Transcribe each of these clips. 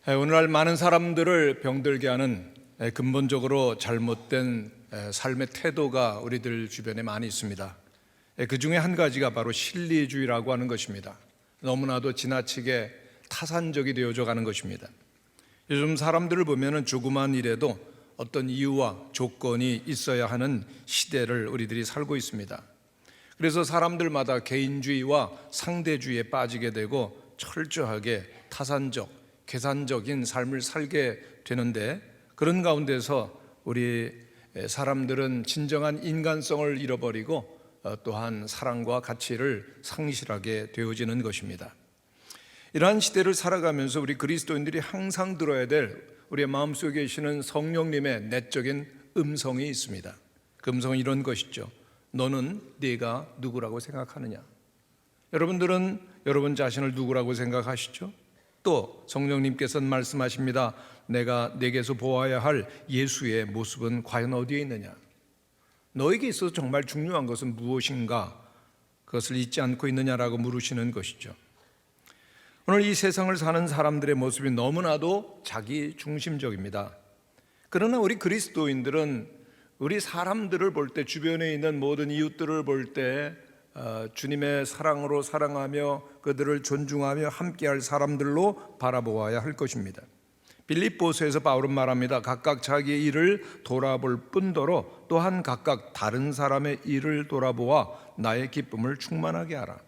오늘날 많은 사람들을 병들게 하는 근본적으로 잘못된 삶의 태도가 우리들 주변에 많이 있습니다. 그 중에 한 가지가 바로 실리주의라고 하는 것입니다. 너무나도 지나치게 타산적이 되어져 가는 것입니다. 요즘 사람들을 보면 조그만 일에도 어떤 이유와 조건이 있어야 하는 시대를 우리들이 살고 있습니다. 그래서 사람들마다 개인주의와 상대주의에 빠지게 되고 철저하게 타산적, 계산적인 삶을 살게 되는데, 그런 가운데서 우리 사람들은 진정한 인간성을 잃어버리고 또한 사랑과 가치를 상실하게 되어지는 것입니다. 이러한 시대를 살아가면서 우리 그리스도인들이 항상 들어야 될 우리의 마음속에 계시는 성령님의 내적인 음성이 있습니다. 그 음성은 이런 것이죠. 너는 네가 누구라고 생각하느냐? 여러분들은 여러분 자신을 누구라고 생각하시죠? 또 성령님께서는 말씀하십니다. 내가 내게서 보아야 할 예수의 모습은 과연 어디에 있느냐? 너에게 있어서 정말 중요한 것은 무엇인가? 그것을 잊지 않고 있느냐라고 물으시는 것이죠. 오늘 이 세상을 사는 사람들의 모습이 너무나도 자기 중심적입니다. 그러나 우리 그리스도인들은 우리 사람들을 볼 때, 주변에 있는 모든 이웃들을 볼 때 주님의 사랑으로 사랑하며 그들을 존중하며 함께할 사람들로 바라보아야 할 것입니다. 빌립보서에서 바울은 말합니다. 각각 자기의 일을 돌아볼 뿐더러 또한 각각 다른 사람의 일을 돌아보아 나의 기쁨을 충만하게 하라.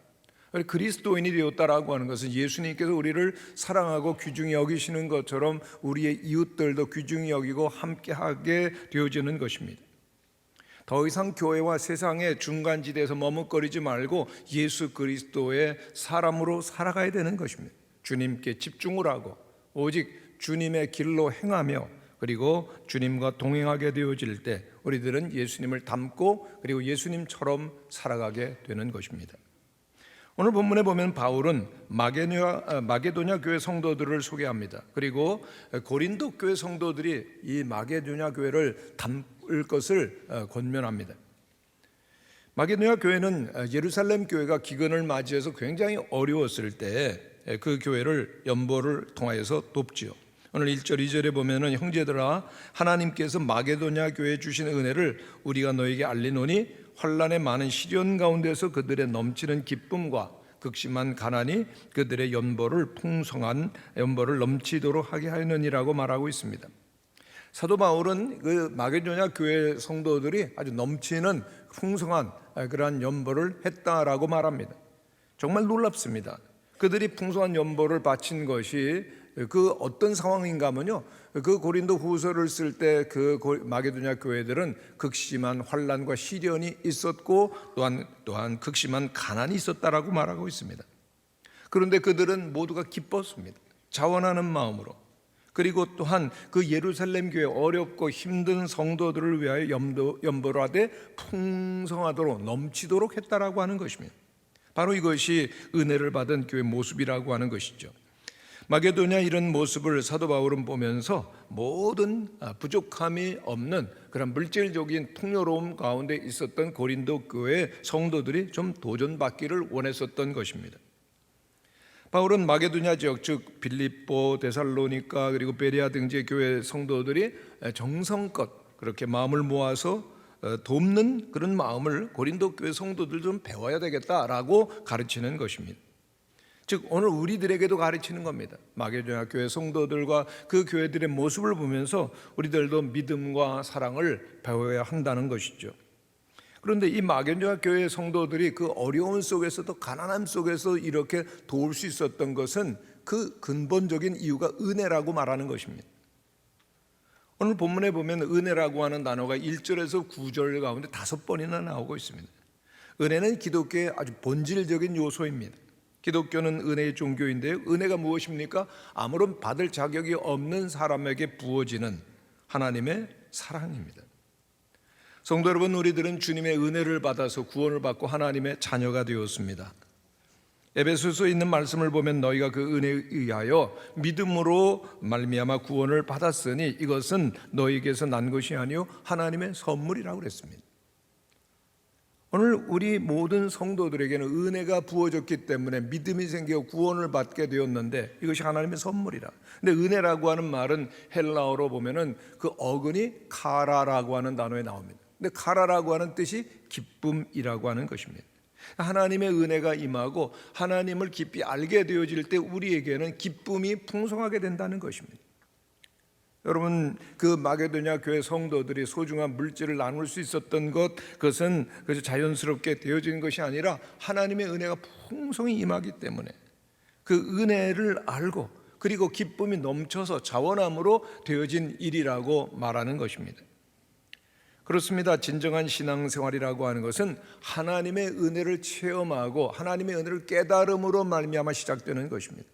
그리스도인이 되었다라고 하는 것은 예수님께서 우리를 사랑하고 귀중히 여기시는 것처럼 우리의 이웃들도 귀중히 여기고 함께하게 되어지는 것입니다. 더 이상 교회와 세상의 중간지대에서 머뭇거리지 말고 예수 그리스도의 사람으로 살아가야 되는 것입니다. 주님께 집중을 하고 오직 주님의 길로 행하며, 그리고 주님과 동행하게 되어질 때 우리들은 예수님을 닮고 그리고 예수님처럼 살아가게 되는 것입니다. 오늘 본문에 보면 바울은 마게도냐 교회 성도들을 소개합니다. 그리고 고린도 교회 성도들이 이 마게도냐 교회를 담을 것을 권면합니다. 마게도냐 교회는 예루살렘 교회가 기근을 맞이해서 굉장히 어려웠을 때 그 교회를 연보를 통하여서 돕지요. 오늘 1절 2절에 보면 형제들아, 하나님께서 마게도냐 교회에 주신 은혜를 우리가 너에게 알리노니 환난의 많은 시련 가운데서 그들의 넘치는 기쁨과 극심한 가난이 그들의 연보를 풍성한 연보를 넘치도록 하게 하였느니라고 말하고 있습니다. 사도 바울은 그 마게도냐 교회 성도들이 아주 넘치는 풍성한 그러한 연보를 했다라고 말합니다. 정말 놀랍습니다. 그들이 풍성한 연보를 바친 것이 그 어떤 상황인가 하면요, 그 고린도 후서를 쓸 때 그 마게도냐 교회들은 극심한 환난과 시련이 있었고 또한 극심한 가난이 있었다라고 말하고 있습니다. 그런데 그들은 모두가 기뻤습니다. 자원하는 마음으로. 그리고 또한 그 예루살렘 교회 어렵고 힘든 성도들을 위하여 연보를 하되 풍성하도록 넘치도록 했다라고 하는 것입니다. 바로 이것이 은혜를 받은 교회 모습이라고 하는 것이죠. 마게도냐 이런 모습을 사도 바울은 보면서 모든 부족함이 없는 그런 물질적인 풍요로움 가운데 있었던 고린도 교회 성도들이 좀 도전받기를 원했었던 것입니다. 바울은 마게도냐 지역, 즉 빌립보, 데살로니가 그리고 베레아 등지의 교회 성도들이 정성껏 그렇게 마음을 모아서 돕는 그런 마음을 고린도 교회 성도들 좀 배워야 되겠다라고 가르치는 것입니다. 즉 오늘 우리들에게도 가르치는 겁니다. 마게도냐 교회 성도들과 그 교회들의 모습을 보면서 우리들도 믿음과 사랑을 배워야 한다는 것이죠. 그런데 이 마게도냐 교회 성도들이 그 어려움 속에서도 가난함 속에서 이렇게 도울 수 있었던 것은 그 근본적인 이유가 은혜라고 말하는 것입니다. 오늘 본문에 보면 은혜라고 하는 단어가 1절에서 9절 가운데 5번이나 나오고 있습니다. 은혜는 기독교의 아주 본질적인 요소입니다. 기독교는 은혜의 종교인데요, 은혜가 무엇입니까? 아무런 받을 자격이 없는 사람에게 부어지는 하나님의 사랑입니다. 성도 여러분, 우리들은 주님의 은혜를 받아서 구원을 받고 하나님의 자녀가 되었습니다. 에베소서에 있는 말씀을 보면 너희가 그 은혜에 의하여 믿음으로 말미암아 구원을 받았으니 이것은 너희에게서 난 것이 아니요 하나님의 선물이라고 그랬습니다. 오늘 우리 모든 성도들에게는 은혜가 부어졌기 때문에 믿음이 생겨 구원을 받게 되었는데 이것이 하나님의 선물이라. 근데 은혜라고 하는 말은 헬라어로 보면은 그 어근이 카라라고 하는 단어에 나옵니다. 근데 카라라고 하는 뜻이 기쁨이라고 하는 것입니다. 하나님의 은혜가 임하고 하나님을 깊이 알게 되어질 때 우리에게는 기쁨이 풍성하게 된다는 것입니다. 여러분, 그 마게도냐 교회 성도들이 소중한 물질을 나눌 수 있었던 것, 그것은 그저 자연스럽게 되어진 것이 아니라 하나님의 은혜가 풍성히 임하기 때문에 그 은혜를 알고 그리고 기쁨이 넘쳐서 자원함으로 되어진 일이라고 말하는 것입니다. 그렇습니다. 진정한 신앙생활이라고 하는 것은 하나님의 은혜를 체험하고 하나님의 은혜를 깨달음으로 말미암아 시작되는 것입니다.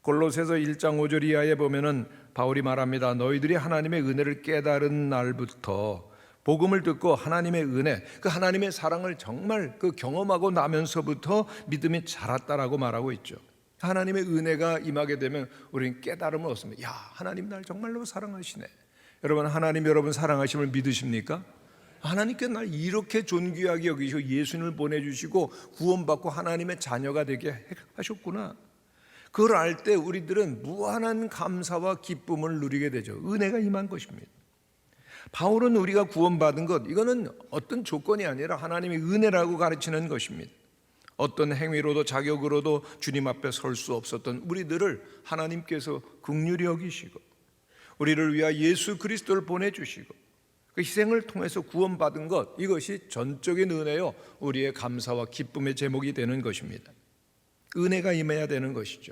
골로새서 1장 5절 이하에 보면은 바울이 말합니다. 너희들이 하나님의 은혜를 깨달은 날부터 복음을 듣고 하나님의 은혜, 그 하나님의 사랑을 정말 그 경험하고 나면서부터 믿음이 자랐다라고 말하고 있죠. 하나님의 은혜가 임하게 되면 우리는 깨달음을 얻습니다. 야, 하나님 날 정말로 사랑하시네. 여러분, 하나님 여러분 사랑하심을 믿으십니까? 하나님께 날 이렇게 존귀하게 여기시고 예수님을 보내주시고 구원받고 하나님의 자녀가 되게 하셨구나. 그걸 알 때 우리들은 무한한 감사와 기쁨을 누리게 되죠. 은혜가 임한 것입니다. 바울은 우리가 구원받은 것, 이거는 어떤 조건이 아니라 하나님의 은혜라고 가르치는 것입니다. 어떤 행위로도 자격으로도 주님 앞에 설 수 없었던 우리들을 하나님께서 긍휼히 여기시고 우리를 위하여 예수 그리스도를 보내주시고 그 희생을 통해서 구원받은 것, 이것이 전적인 은혜요 우리의 감사와 기쁨의 제목이 되는 것입니다. 은혜가 임해야 되는 것이죠.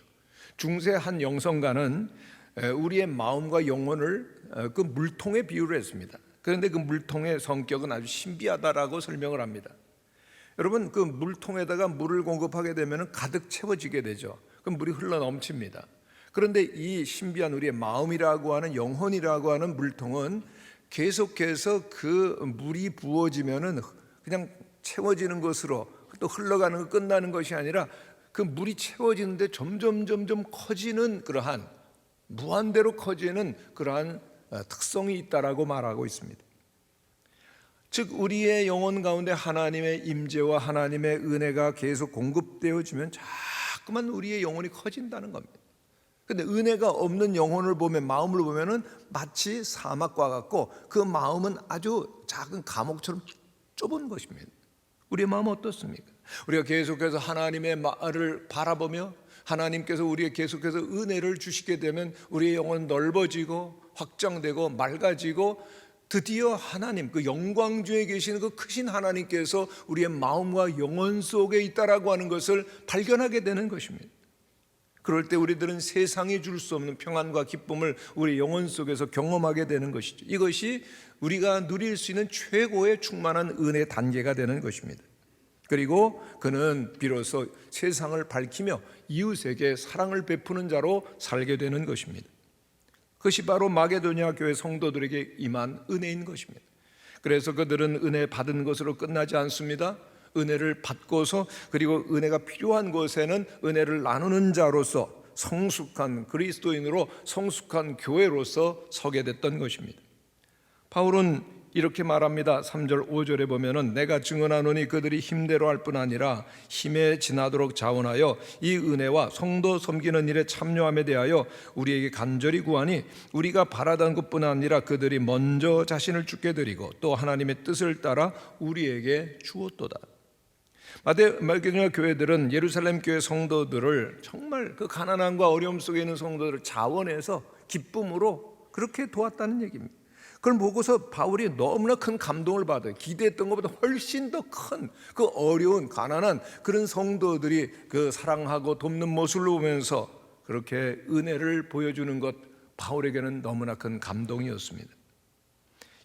중세 한 영성가는 우리의 마음과 영혼을 그 물통에 비유를 했습니다. 그런데 그 물통의 성격은 아주 신비하다라고 설명을 합니다. 여러분, 그 물통에다가 물을 공급하게 되면 가득 채워지게 되죠. 그럼 물이 흘러 넘칩니다. 그런데 이 신비한 우리의 마음이라고 하는 영혼이라고 하는 물통은 계속해서 그 물이 부어지면은 그냥 채워지는 것으로 또 흘러가는 것 끝나는 것이 아니라 그 물이 채워지는데 점점 커지는 그러한 무한대로 커지는 그러한 특성이 있다라고 말하고 있습니다. 즉 우리의 영혼 가운데 하나님의 임재와 하나님의 은혜가 계속 공급되어지면 자꾸만 우리의 영혼이 커진다는 겁니다. 근데 은혜가 없는 영혼을 보면, 마음을 보면은 마치 사막과 같고 그 마음은 아주 작은 감옥처럼 좁은 것입니다. 우리의 마음은 어떻습니까? 우리가 계속해서 하나님의 말을 바라보며 하나님께서 우리에게 계속해서 은혜를 주시게 되면 우리의 영혼은 넓어지고 확장되고 맑아지고 드디어 하나님, 그 영광주에 계시는 그 크신 하나님께서 우리의 마음과 영혼 속에 있다라고 하는 것을 발견하게 되는 것입니다. 그럴 때 우리들은 세상이 줄 수 없는 평안과 기쁨을 우리 영혼 속에서 경험하게 되는 것이죠. 이것이 우리가 누릴 수 있는 최고의 충만한 은혜 단계가 되는 것입니다. 그리고 그는 비로소 세상을 밝히며 이웃에게 사랑을 베푸는 자로 살게 되는 것입니다. 그것이 바로 마게도냐 교회 성도들에게 임한 은혜인 것입니다. 그래서 그들은 은혜 받은 것으로 끝나지 않습니다. 은혜를 받고서 그리고 은혜가 필요한 곳에는 은혜를 나누는 자로서 성숙한 그리스도인으로 성숙한 교회로서 서게 됐던 것입니다. 바울은 이렇게 말합니다. 3절 5절에 보면은 내가 증언하노니 그들이 힘대로 할 뿐 아니라 힘에 지나도록 자원하여 이 은혜와 성도 섬기는 일에 참여함에 대하여 우리에게 간절히 구하니 우리가 바라던 것뿐 아니라 그들이 먼저 자신을 주께 드리고 또 하나님의 뜻을 따라 우리에게 주었도다. 마게도냐 교회들은 예루살렘 교회 성도들을 정말 그 가난함과 어려움 속에 있는 성도들을 자원해서 기쁨으로 그렇게 도왔다는 얘기입니다. 그걸 보고서 바울이 너무나 큰 감동을 받아요. 기대했던 것보다 훨씬 더 큰 그 어려운 가난한 그런 성도들이 그 사랑하고 돕는 모습을 보면서 그렇게 은혜를 보여주는 것, 바울에게는 너무나 큰 감동이었습니다.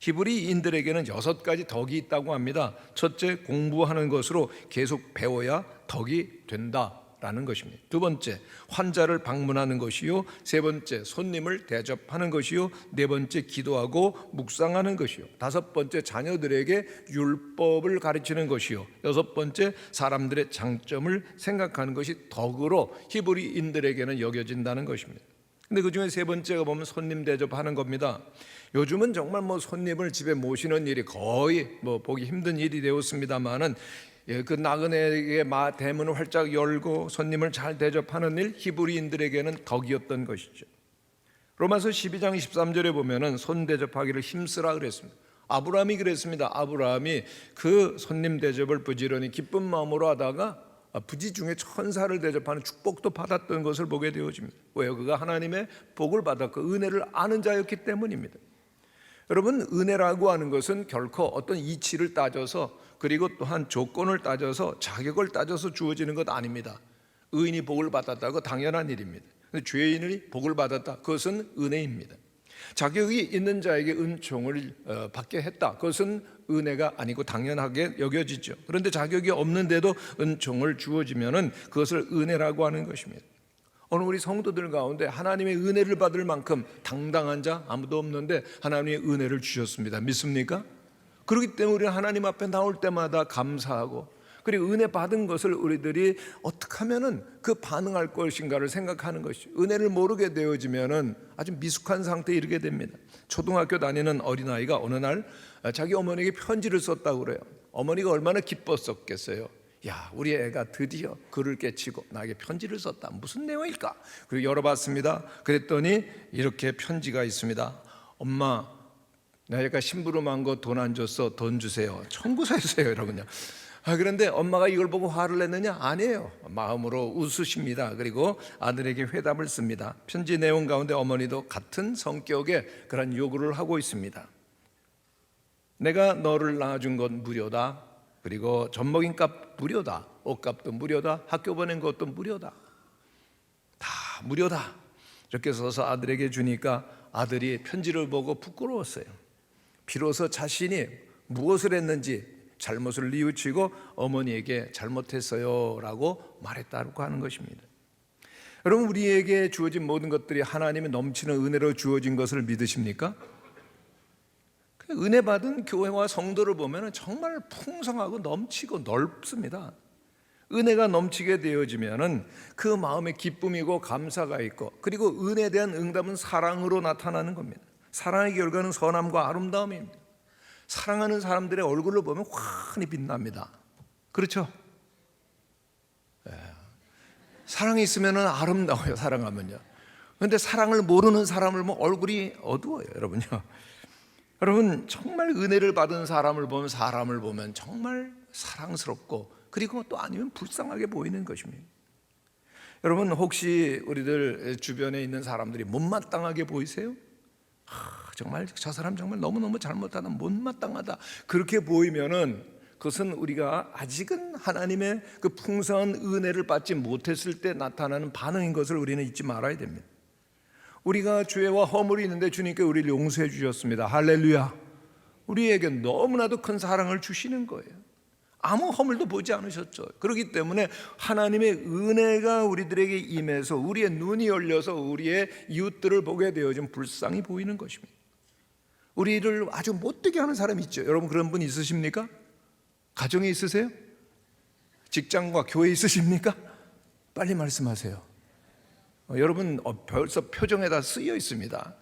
히브리인들에게는 6가지 덕이 있다고 합니다. 첫째, 공부하는 것으로 계속 배워야 덕이 된다라는 것입니다. 두 번째, 환자를 방문하는 것이요. 세 번째, 손님을 대접하는 것이요. 네 번째, 기도하고 묵상하는 것이요. 다섯 번째, 자녀들에게 율법을 가르치는 것이요. 여섯 번째, 사람들의 장점을 생각하는 것이 덕으로 히브리인들에게는 여겨진다는 것입니다. 근데 그 중에 세 번째가 보면 손님 대접하는 겁니다. 요즘은 정말 손님을 집에 모시는 일이 거의 보기 힘든 일이 되었습니다만은, 그 나그네에게 대문을 활짝 열고 손님을 잘 대접하는 일, 히브리인들에게는 덕이었던 것이죠. 로마서 12장 23절에 보면은 손 대접하기를 힘쓰라 그랬습니다. 아브라함이 그랬습니다. 아브라함이 그 손님 대접을 부지런히 기쁜 마음으로 하다가 부지 중에 천사를 대접하는 축복도 받았던 것을 보게 되어집니다. 왜요? 그가 하나님의 복을 받았고 은혜를 아는 자였기 때문입니다. 여러분, 은혜라고 하는 것은 결코 어떤 이치를 따져서, 그리고 또한 조건을 따져서, 자격을 따져서 주어지는 것 아닙니다. 의인이 복을 받았다고 당연한 일입니다. 죄인이 복을 받았다, 그것은 은혜입니다. 자격이 있는 자에게 은총을 받게 했다, 그것은 은혜가 아니고 당연하게 여겨지죠. 그런데 자격이 없는데도 은총을 주어지면은 그것을 은혜라고 하는 것입니다. 오늘 우리 성도들 가운데 하나님의 은혜를 받을 만큼 당당한 자 아무도 없는데 하나님의 은혜를 주셨습니다. 믿습니까? 그렇기 때문에 우리는 하나님 앞에 나올 때마다 감사하고, 그리고 은혜 받은 것을 우리들이 어떻게 하면은 그 반응할 것인가를 생각하는 것이, 은혜를 모르게 되어지면은 아주 미숙한 상태에 이르게 됩니다. 초등학교 다니는 어린아이가 어느 날 자기 어머니에게 편지를 썼다고 그래요. 어머니가 얼마나 기뻤었겠어요. 야, 우리 애가 드디어 글을 깨치고 나에게 편지를 썼다. 무슨 내용일까? 그리고 열어봤습니다. 그랬더니 이렇게 편지가 있습니다. 엄마, 내가 심부름한 거 돈 안 줬어. 돈 주세요. 청구서였어요, 여러분요. 그런데 엄마가 이걸 보고 화를 냈느냐? 아니에요. 마음으로 웃으십니다. 그리고 아들에게 회답을 씁니다. 편지 내용 가운데 어머니도 같은 성격의 그런 요구를 하고 있습니다. 내가 너를 낳아준 건 무료다. 그리고 젖먹인 값 무료다. 옷값도 무료다. 학교 보낸 것도 무료다. 다 무료다. 이렇게 써서 아들에게 주니까 아들이 편지를 보고 부끄러웠어요. 비로소 자신이 무엇을 했는지 잘못을 뉘우치고 어머니에게 잘못했어요 라고 말했다고 하는 것입니다. 여러분, 우리에게 주어진 모든 것들이 하나님의 넘치는 은혜로 주어진 것을 믿으십니까? 은혜 받은 교회와 성도를 보면 정말 풍성하고 넘치고 넓습니다. 은혜가 넘치게 되어지면 그 마음에 기쁨이고 감사가 있고, 그리고 은혜에 대한 응답은 사랑으로 나타나는 겁니다. 사랑의 결과는 선함과 아름다움입니다. 사랑하는 사람들의 얼굴을 보면 환히 빛납니다. 그렇죠? 사랑이 있으면 아름다워요. 사랑하면요. 그런데 사랑을 모르는 사람을 보면 얼굴이 어두워요, 여러분요. 여러분, 정말 은혜를 받은 사람을 보면 정말 사랑스럽고, 그리고 또 아니면 불쌍하게 보이는 것입니다. 여러분, 혹시 우리들 주변에 있는 사람들이 못마땅하게 보이세요? 정말 저 사람 정말 너무너무 잘못하다, 못마땅하다, 그렇게 보이면은 그것은 우리가 아직은 하나님의 그 풍성한 은혜를 받지 못했을 때 나타나는 반응인 것을 우리는 잊지 말아야 됩니다. 우리가 죄와 허물이 있는데 주님께 우리를 용서해 주셨습니다. 할렐루야. 우리에게 너무나도 큰 사랑을 주시는 거예요. 아무 허물도 보지 않으셨죠. 그렇기 때문에 하나님의 은혜가 우리들에게 임해서 우리의 눈이 열려서 우리의 이웃들을 보게 되어진 불쌍히 보이는 것입니다. 우리를 아주 못되게 하는 사람이 있죠. 여러분, 그런 분 있으십니까? 가정에 있으세요? 직장과 교회에 있으십니까? 빨리 말씀하세요. 여러분, 벌써 표정에다 쓰여 있습니다.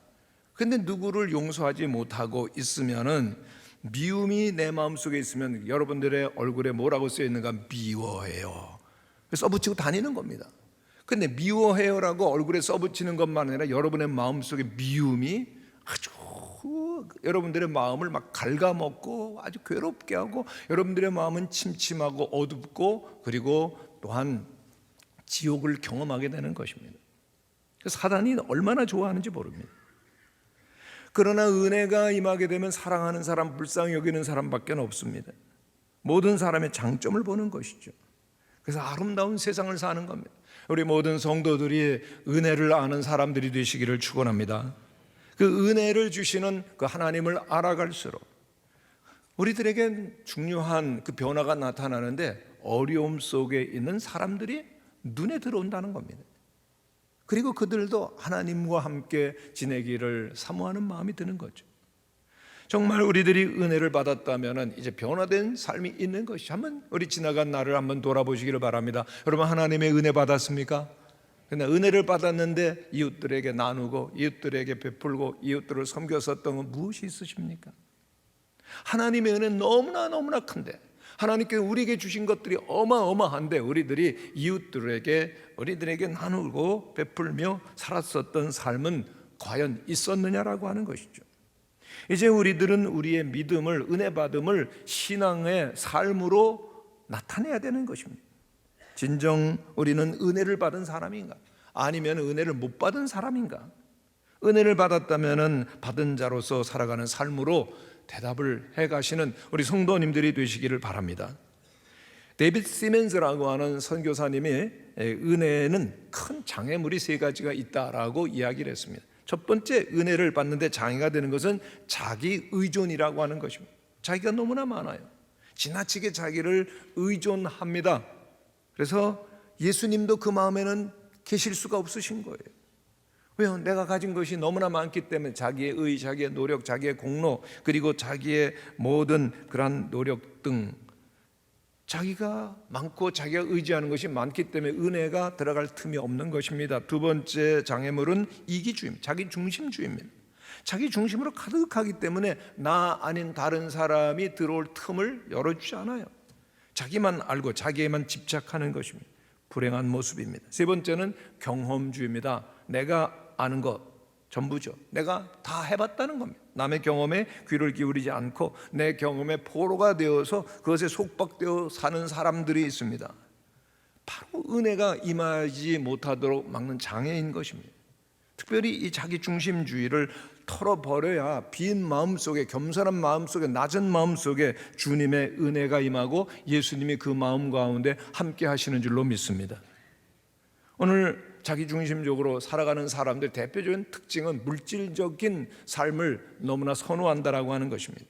근데 누구를 용서하지 못하고 있으면은, 미움이 내 마음속에 있으면 여러분들의 얼굴에 뭐라고 쓰여 있는가? 미워해요. 써붙이고 다니는 겁니다. 근데 미워해요라고 얼굴에 써붙이는 것만 아니라 여러분의 마음속에 미움이 아주 여러분들의 마음을 막 갉아먹고 아주 괴롭게 하고, 여러분들의 마음은 침침하고 어둡고, 그리고 또한 지옥을 경험하게 되는 것입니다. 사단이 얼마나 좋아하는지 모릅니다. 그러나 은혜가 임하게 되면 사랑하는 사람, 불쌍히 여기는 사람밖에 없습니다. 모든 사람의 장점을 보는 것이죠. 그래서 아름다운 세상을 사는 겁니다. 우리 모든 성도들이 은혜를 아는 사람들이 되시기를 축원합니다. 그 은혜를 주시는 그 하나님을 알아갈수록 우리들에겐 중요한 그 변화가 나타나는데, 어려움 속에 있는 사람들이 눈에 들어온다는 겁니다. 그리고 그들도 하나님과 함께 지내기를 사모하는 마음이 드는 거죠. 정말 우리들이 은혜를 받았다면 이제 변화된 삶이 있는 것이, 한번 우리 지나간 날을 한번 돌아보시기를 바랍니다. 여러분, 하나님의 은혜 받았습니까? 그러나 은혜를 받았는데 이웃들에게 나누고 이웃들에게 베풀고 이웃들을 섬겼었던 건 무엇이 있으십니까? 하나님의 은혜는 너무나 큰데, 하나님께 우리에게 주신 것들이 어마어마한데 우리들이 우리들에게 나누고 베풀며 살았었던 삶은 과연 있었느냐라고 하는 것이죠. 이제 우리들은 우리의 믿음을, 은혜 받음을 신앙의 삶으로 나타내야 되는 것입니다. 진정 우리는 은혜를 받은 사람인가? 아니면 은혜를 못 받은 사람인가? 은혜를 받았다면 받은 자로서 살아가는 삶으로 대답을 해가시는 우리 성도님들이 되시기를 바랍니다. 데이비드 시멘즈라고 하는 선교사님이 은혜는 큰 장애물이 세 가지가 있다라고 이야기를 했습니다. 첫 번째, 은혜를 받는데 장애가 되는 것은 자기 의존이라고 하는 것입니다. 자기가 너무나 많아요. 지나치게 자기를 의존합니다. 그래서 예수님도 그 마음에는 계실 수가 없으신 거예요. 왜요? 내가 가진 것이 너무나 많기 때문에 자기의 의, 자기의 노력, 자기의 공로, 그리고 자기의 모든 그러한 노력 등 자기가 많고 자기가 의지하는 것이 많기 때문에 은혜가 들어갈 틈이 없는 것입니다. 두 번째 장애물은 이기주의입니다. 자기 중심주의입니다. 자기 중심으로 가득하기 때문에 나 아닌 다른 사람이 들어올 틈을 열어주지 않아요. 자기만 알고 자기에만 집착하는 것입니다. 불행한 모습입니다. 세 번째는 경험주의입니다. 내가 아는 것 전부죠. 내가 다 해봤다는 겁니다. 남의 경험에 귀를 기울이지 않고 내 경험에 포로가 되어서 그것에 속박되어 사는 사람들이 있습니다. 바로 은혜가 임하지 못하도록 막는 장애인 것입니다. 특별히 이 자기 중심주의를 털어버려야 빈 마음속에, 겸손한 마음속에, 낮은 마음속에 주님의 은혜가 임하고 예수님이 그 마음 가운데 함께 하시는 줄로 믿습니다. 오늘 자기중심적으로 살아가는 사람들 대표적인 특징은 물질적인 삶을 너무나 선호한다라고 하는 것입니다.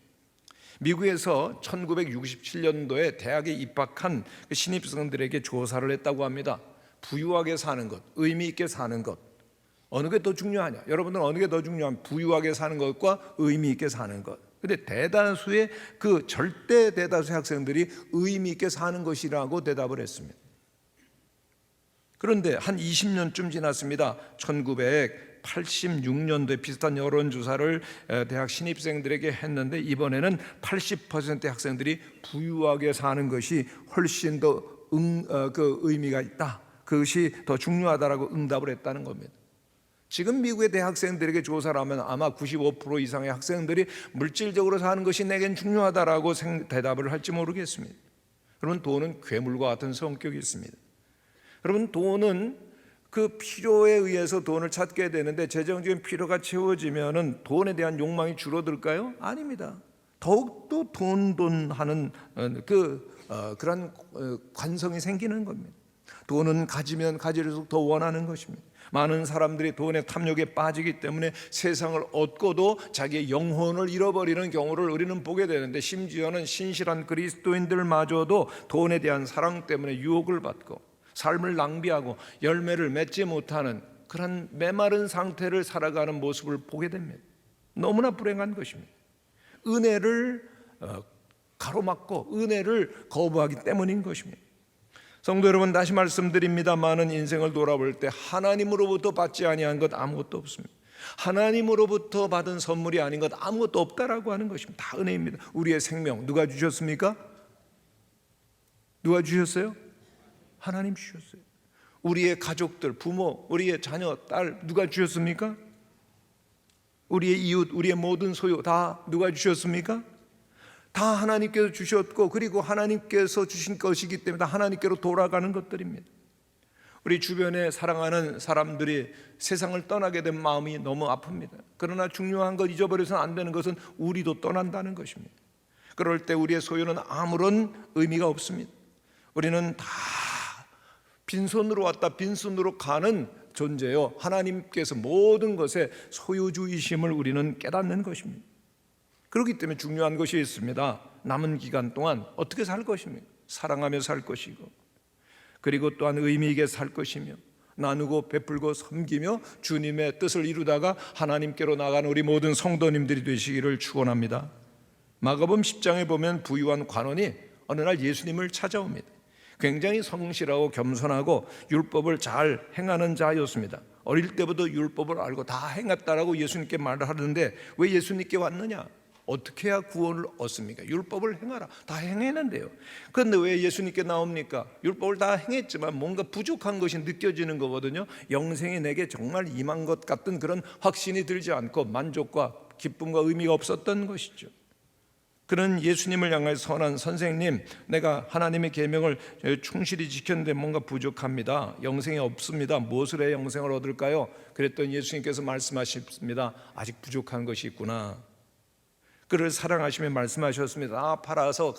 미국에서 1967년도에 대학에 입학한 신입생들에게 조사를 했다고 합니다. 부유하게 사는 것, 의미 있게 사는 것, 어느 게 더 중요하냐? 여러분들은 어느 게 더 중요하냐? 부유하게 사는 것과 의미 있게 사는 것. 근데 대다수의 그 절대 대다수의 학생들이 의미 있게 사는 것이라고 대답을 했습니다. 그런데 한 20년쯤 지났습니다. 1986년도에 비슷한 여론조사를 대학 신입생들에게 했는데 이번에는 80%의 학생들이 부유하게 사는 것이 훨씬 더 의미가 있다, 그것이 더 중요하다라고 응답을 했다는 겁니다. 지금 미국의 대학생들에게 조사를 하면 아마 95% 이상의 학생들이 물질적으로 사는 것이 내겐 중요하다라고 대답을 할지 모르겠습니다. 여러분, 돈은 괴물과 같은 성격이 있습니다. 여러분, 돈은 그 필요에 의해서 돈을 찾게 되는데 재정적인 필요가 채워지면은 돈에 대한 욕망이 줄어들까요? 아닙니다. 더욱더 돈 하는 그런 관성이 생기는 겁니다. 돈은 가지면 가질수록 더 원하는 것입니다. 많은 사람들이 돈의 탐욕에 빠지기 때문에 세상을 얻고도 자기의 영혼을 잃어버리는 경우를 우리는 보게 되는데, 심지어는 신실한 그리스도인들마저도 돈에 대한 사랑 때문에 유혹을 받고 삶을 낭비하고 열매를 맺지 못하는 그런 메마른 상태를 살아가는 모습을 보게 됩니다. 너무나 불행한 것입니다. 은혜를 가로막고 은혜를 거부하기 때문인 것입니다. 성도 여러분, 다시 말씀드립니다마는 인생을 돌아볼 때 하나님으로부터 받지 아니한 것 아무것도 없습니다. 하나님으로부터 받은 선물이 아닌 것 아무것도 없다라고 하는 것입니다. 다 은혜입니다. 우리의 생명 누가 주셨습니까? 누가 주셨어요? 하나님 주셨어요. 우리의 가족들, 부모, 우리의 자녀, 딸 누가 주셨습니까? 우리의 이웃, 우리의 모든 소유 다 누가 주셨습니까? 다 하나님께서 주셨고, 그리고 하나님께서 주신 것이기 때문에 다 하나님께로 돌아가는 것들입니다. 우리 주변에 사랑하는 사람들이 세상을 떠나게 된 마음이 너무 아픕니다. 그러나 중요한 것, 잊어버려서는 안 되는 것은 우리도 떠난다는 것입니다. 그럴 때 우리의 소유는 아무런 의미가 없습니다. 우리는 다 빈손으로 왔다 빈손으로 가는 존재요, 하나님께서 모든 것의 소유주이심을 우리는 깨닫는 것입니다. 그렇기 때문에 중요한 것이 있습니다. 남은 기간 동안 어떻게 살 것입니까? 사랑하며 살 것이고, 그리고 또한 의미 있게 살 것이며, 나누고 베풀고 섬기며 주님의 뜻을 이루다가 하나님께로 나가는 우리 모든 성도님들이 되시기를 축원합니다. 마가복음 10장에 보면 부유한 관원이 어느 날 예수님을 찾아옵니다. 굉장히 성실하고 겸손하고 율법을 잘 행하는 자였습니다. 어릴 때부터 율법을 알고 다 행했다라고 예수님께 말을 하는데 왜 예수님께 왔느냐? 어떻게 해야 구원을 얻습니까? 율법을 행하라. 다 행했는데요. 그런데 왜 예수님께 나옵니까? 율법을 다 행했지만 뭔가 부족한 것이 느껴지는 거거든요. 영생이 내게 정말 임한 것 같은 그런 확신이 들지 않고 만족과 기쁨과 의미가 없었던 것이죠. 그런 예수님을 향해 선한 선생님, 내가 하나님의 계명을 충실히 지켰는데 뭔가 부족합니다. 영생이 없습니다. 무엇을 해야 영생을 얻을까요? 그랬더니 예수님께서 말씀하십니다. 아직 부족한 것이 있구나. 그를 사랑하시며 말씀하셨습니다. 팔아서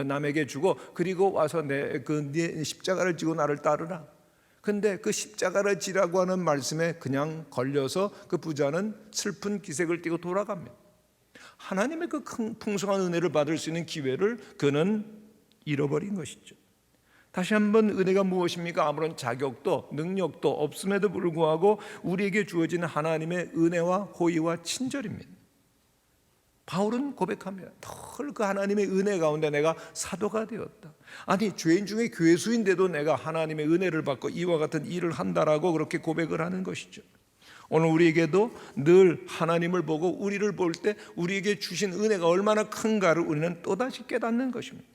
남에게 주고 그리고 와서 네 십자가를 지고 나를 따르라. 근데 그 십자가를 지라고 하는 말씀에 그냥 걸려서 그 부자는 슬픈 기색을 띠고 돌아갑니다. 하나님의 그 풍성한 은혜를 받을 수 있는 기회를 그는 잃어버린 것이죠. 다시 한번 은혜가 무엇입니까? 아무런 자격도 능력도 없음에도 불구하고 우리에게 주어진 하나님의 은혜와 호의와 친절입니다. 바울은 고백합니다. 늘 그 하나님의 은혜 가운데 내가 사도가 되었다. 아니 죄인 중에 괴수인데도 내가 하나님의 은혜를 받고 이와 같은 일을 한다라고 그렇게 고백을 하는 것이죠. 오늘 우리에게도 늘 하나님을 보고 우리를 볼 때 우리에게 주신 은혜가 얼마나 큰가를 우리는 또다시 깨닫는 것입니다.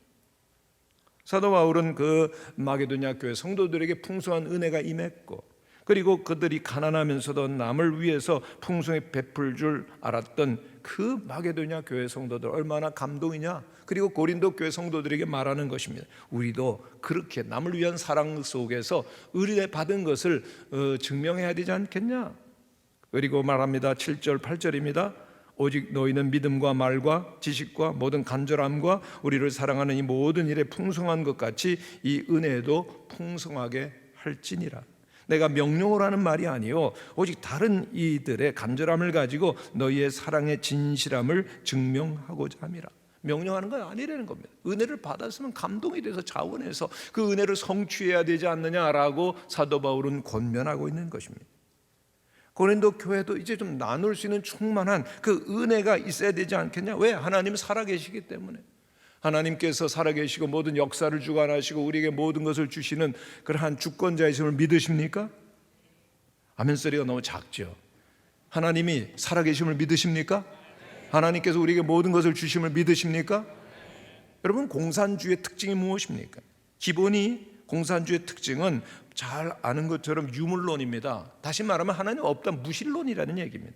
사도 바울은 그 마게도냐 교회 성도들에게 풍성한 은혜가 임했고 그리고 그들이 가난하면서도 남을 위해서 풍성히 베풀 줄 알았던 그 마게도냐 교회 성도들 얼마나 감동이냐. 그리고 고린도 교회 성도들에게 말하는 것입니다. 우리도 그렇게 남을 위한 사랑 속에서 은혜 받은 것을 증명해야 되지 않겠냐. 그리고 말합니다. 7절 8절입니다. 오직 너희는 믿음과 말과 지식과 모든 간절함과 우리를 사랑하는 이 모든 일에 풍성한 것 같이 이 은혜도 풍성하게 할지니라. 내가 명령을 하는 말이 아니요 오직 다른 이들의 간절함을 가지고 너희의 사랑의 진실함을 증명하고자 함이라. 명령하는 건 아니라는 겁니다. 은혜를 받았으면 감동이 돼서 자원해서 그 은혜를 성취해야 되지 않느냐라고 사도 바울은 권면하고 있는 것입니다. 고린도 교회도 이제 좀 나눌 수 있는 충만한 그 은혜가 있어야 되지 않겠냐? 왜? 하나님 살아계시기 때문에. 하나님께서 살아계시고 모든 역사를 주관하시고 우리에게 모든 것을 주시는 그러한 주권자이심을 믿으십니까? 아멘 소리가 너무 작죠. 하나님이 살아계심을 믿으십니까? 하나님께서 우리에게 모든 것을 주심을 믿으십니까? 여러분 공산주의의 특징이 무엇입니까? 기본이 공산주의의 특징은 잘 아는 것처럼 유물론입니다. 다시 말하면 하나님 없다 무신론이라는 얘기입니다.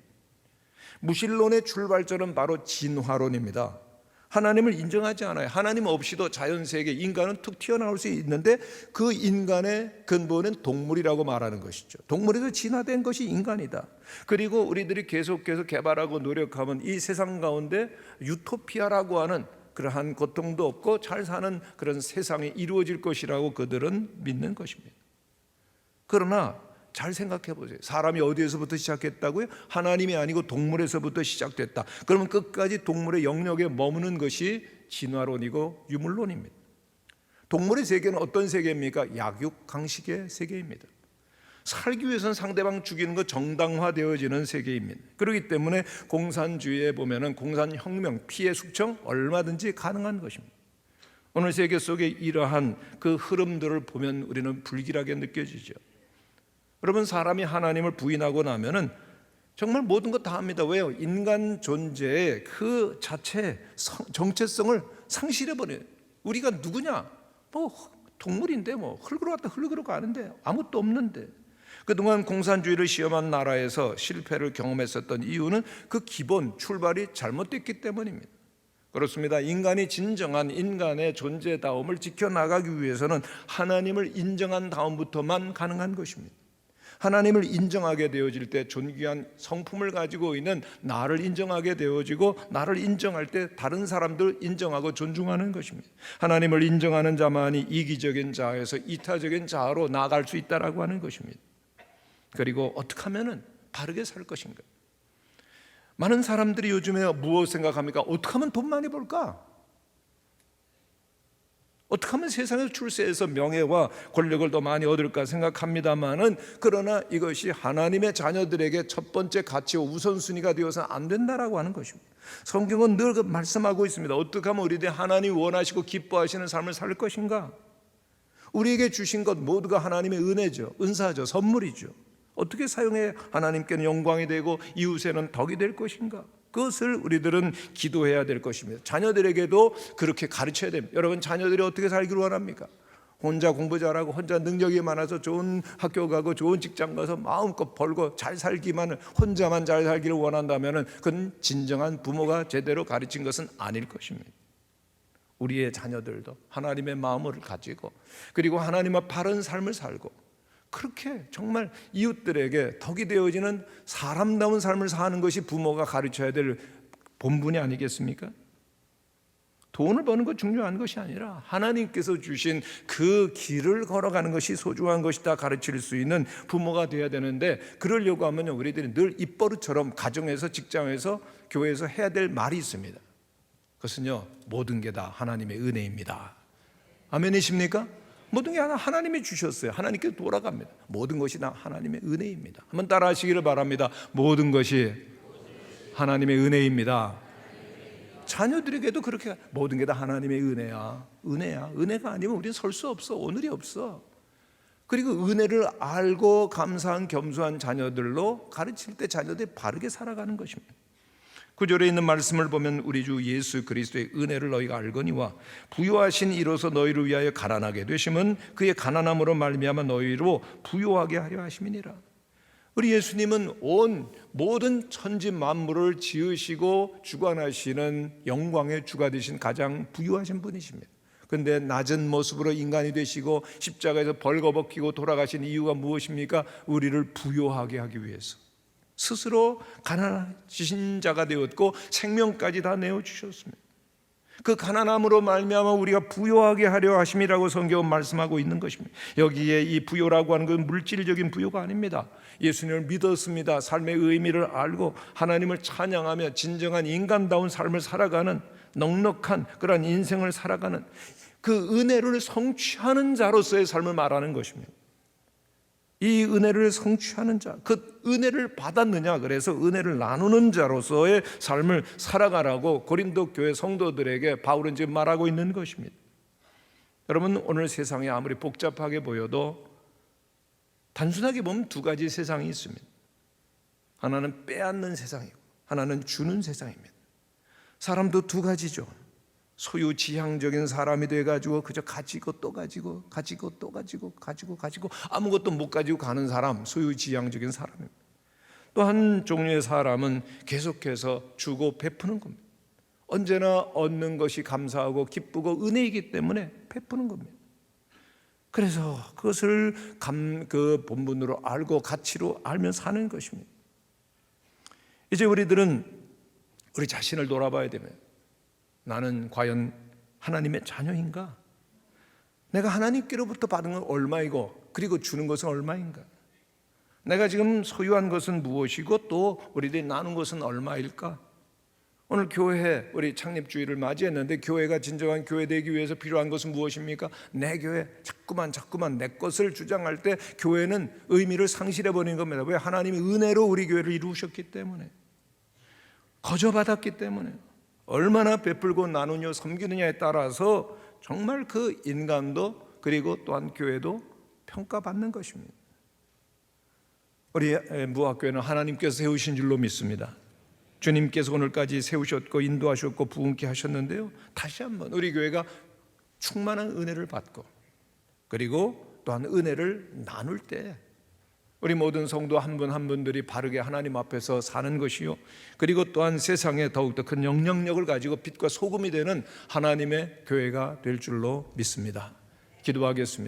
무신론의 출발점은 바로 진화론입니다. 하나님을 인정하지 않아요. 하나님 없이도 자연세계 인간은 툭 튀어나올 수 있는데 그 인간의 근본은 동물이라고 말하는 것이죠. 동물에서 진화된 것이 인간이다. 그리고 우리들이 계속해서 개발하고 노력하면 이 세상 가운데 유토피아라고 하는 그러한 고통도 없고 잘 사는 그런 세상이 이루어질 것이라고 그들은 믿는 것입니다. 그러나 잘 생각해 보세요. 사람이 어디에서부터 시작했다고요? 하나님이 아니고 동물에서부터 시작됐다. 그러면 끝까지 동물의 영역에 머무는 것이 진화론이고 유물론입니다. 동물의 세계는 어떤 세계입니까? 약육 강식의 세계입니다. 살기 위해서는 상대방 죽이는 것 정당화되어지는 세계입니다. 그렇기 때문에 공산주의에 보면은 공산혁명, 피해 숙청 얼마든지 가능한 것입니다. 오늘 세계 속에 이러한 그 흐름들을 보면 우리는 불길하게 느껴지죠. 여러분 사람이 하나님을 부인하고 나면은 정말 모든 것 다 합니다. 왜요? 인간 존재의 그 자체 정체성을 상실해버려요. 우리가 누구냐? 뭐 동물인데 뭐 흙으로 왔다 흙으로 가는데 아무것도 없는데. 그동안 공산주의를 시험한 나라에서 실패를 경험했었던 이유는 그 기본 출발이 잘못됐기 때문입니다. 그렇습니다. 인간이 진정한 인간의 존재다움을 지켜나가기 위해서는 하나님을 인정한 다음부터만 가능한 것입니다. 하나님을 인정하게 되어질 때 존귀한 성품을 가지고 있는 나를 인정하게 되어지고 나를 인정할 때 다른 사람들 인정하고 존중하는 것입니다. 하나님을 인정하는 자만이 이기적인 자에서 이타적인 자로 나아갈 수 있다라고 하는 것입니다. 그리고 어떻게 하면 바르게 살 것인가? 많은 사람들이 요즘에 무엇 생각합니까? 어떻게 하면 돈 많이 벌까? 어떻게 하면 세상에서 출세해서 명예와 권력을 더 많이 얻을까 생각합니다만은 그러나 이것이 하나님의 자녀들에게 첫 번째 가치와 우선순위가 되어서 안 된다라고 하는 것입니다. 성경은 늘 말씀하고 있습니다. 어떻게 하면 우리들이 하나님이 원하시고 기뻐하시는 삶을 살 것인가? 우리에게 주신 것 모두가 하나님의 은혜죠. 은사죠. 선물이죠. 어떻게 사용해 하나님께는 영광이 되고 이웃에는 덕이 될 것인가? 그것을 우리들은 기도해야 될 것입니다. 자녀들에게도 그렇게 가르쳐야 됩니다. 여러분, 자녀들이 어떻게 살기를 원합니까? 혼자 공부 잘하고 혼자 능력이 많아서 좋은 학교 가고 좋은 직장 가서 마음껏 벌고 잘 살기만, 혼자만 잘 살기를 원한다면 그건 진정한 부모가 제대로 가르친 것은 아닐 것입니다. 우리의 자녀들도 하나님의 마음을 가지고, 그리고 하나님과 바른 삶을 살고, 그렇게 정말 이웃들에게 덕이 되어지는 사람다운 삶을 사는 것이 부모가 가르쳐야 될 본분이 아니겠습니까? 돈을 버는 것 중요한 것이 아니라 하나님께서 주신 그 길을 걸어가는 것이 소중한 것이다 가르칠 수 있는 부모가 되어야 되는데, 그러려고 하면 우리들이 늘 입버릇처럼 가정에서, 직장에서, 교회에서 해야 될 말이 있습니다. 그것은요, 모든 게 다 하나님의 은혜입니다. 아멘이십니까? 모든 게 하나님이 주셨어요. 하나님께 돌아갑니다. 모든 것이 다 하나님의 은혜입니다. 한번 따라 하시기를 바랍니다. 모든 것이 하나님의 은혜입니다. 자녀들에게도 그렇게, 모든 게 다 하나님의 은혜야. 은혜야. 은혜가 아니면 우리는 설 수 없어. 오늘이 없어. 그리고 은혜를 알고 감사한 겸손한 자녀들로 가르칠 때 자녀들이 바르게 살아가는 것입니다. 9절에 있는 말씀을 보면 우리 주 예수 그리스도의 은혜를 너희가 알거니와 부요하신 이로서 너희를 위하여 가난하게 되심은 그의 가난함으로 말미암아 너희로 부요하게 하려 하심이니라. 우리 예수님은 온 모든 천지 만물을 지으시고 주관하시는 영광의 주가 되신 가장 부유하신 분이십니다. 그런데 낮은 모습으로 인간이 되시고 십자가에서 벌거벗기고 돌아가신 이유가 무엇입니까? 우리를 부요하게 하기 위해서. 스스로 가난하신 자가 되었고 생명까지 다 내어주셨습니다. 그 가난함으로 말미암아 우리가 부요하게 하려 하심이라고 성경은 말씀하고 있는 것입니다. 여기에 이 부요라고 하는 건 물질적인 부요가 아닙니다. 예수님을 믿었습니다. 삶의 의미를 알고 하나님을 찬양하며 진정한 인간다운 삶을 살아가는, 넉넉한 그런 인생을 살아가는 그 은혜를 성취하는 자로서의 삶을 말하는 것입니다. 이 은혜를 성취하는 자, 그 은혜를 받았느냐, 그래서 은혜를 나누는 자로서의 삶을 살아가라고 고린도 교회 성도들에게 바울은 지금 말하고 있는 것입니다. 여러분, 오늘 세상이 아무리 복잡하게 보여도 단순하게 보면 두 가지 세상이 있습니다. 하나는 빼앗는 세상이고 하나는 주는 세상입니다. 사람도 두 가지죠. 소유지향적인 사람이 돼가지고 그저 가지고 또 가지고 가지고 또 가지고 가지고 아무것도 못 가지고 가는 사람, 소유지향적인 사람입니다. 또 한 종류의 사람은 계속해서 주고 베푸는 겁니다. 언제나 얻는 것이 감사하고 기쁘고 은혜이기 때문에 베푸는 겁니다. 그래서 그것을 그 본분으로 알고 가치로 알면 사는 것입니다. 이제 우리들은 우리 자신을 돌아봐야 됩니다. 나는 과연 하나님의 자녀인가? 내가 하나님께로부터 받은 건 얼마이고 그리고 주는 것은 얼마인가? 내가 지금 소유한 것은 무엇이고 또 우리들이 나눈 것은 얼마일까? 오늘 교회, 우리 창립주일을 맞이했는데 교회가 진정한 교회 되기 위해서 필요한 것은 무엇입니까? 내 교회, 자꾸만 내 것을 주장할 때 교회는 의미를 상실해버리는 겁니다. 왜? 하나님이 은혜로 우리 교회를 이루셨기 때문에, 거저받았기 때문에. 얼마나 베풀고 나누며 섬기느냐에 따라서 정말 그 인간도 그리고 또한 교회도 평가받는 것입니다. 우리 무학교회는 하나님께서 세우신 줄로 믿습니다. 주님께서 오늘까지 세우셨고 인도하셨고 부흥케 하셨는데요, 다시 한번 우리 교회가 충만한 은혜를 받고 그리고 또한 은혜를 나눌 때 우리 모든 성도 한 분 한 분들이 바르게 하나님 앞에서 사는 것이요, 그리고 또한 세상에 더욱더 큰 영향력을 가지고 빛과 소금이 되는 하나님의 교회가 될 줄로 믿습니다. 기도하겠습니다.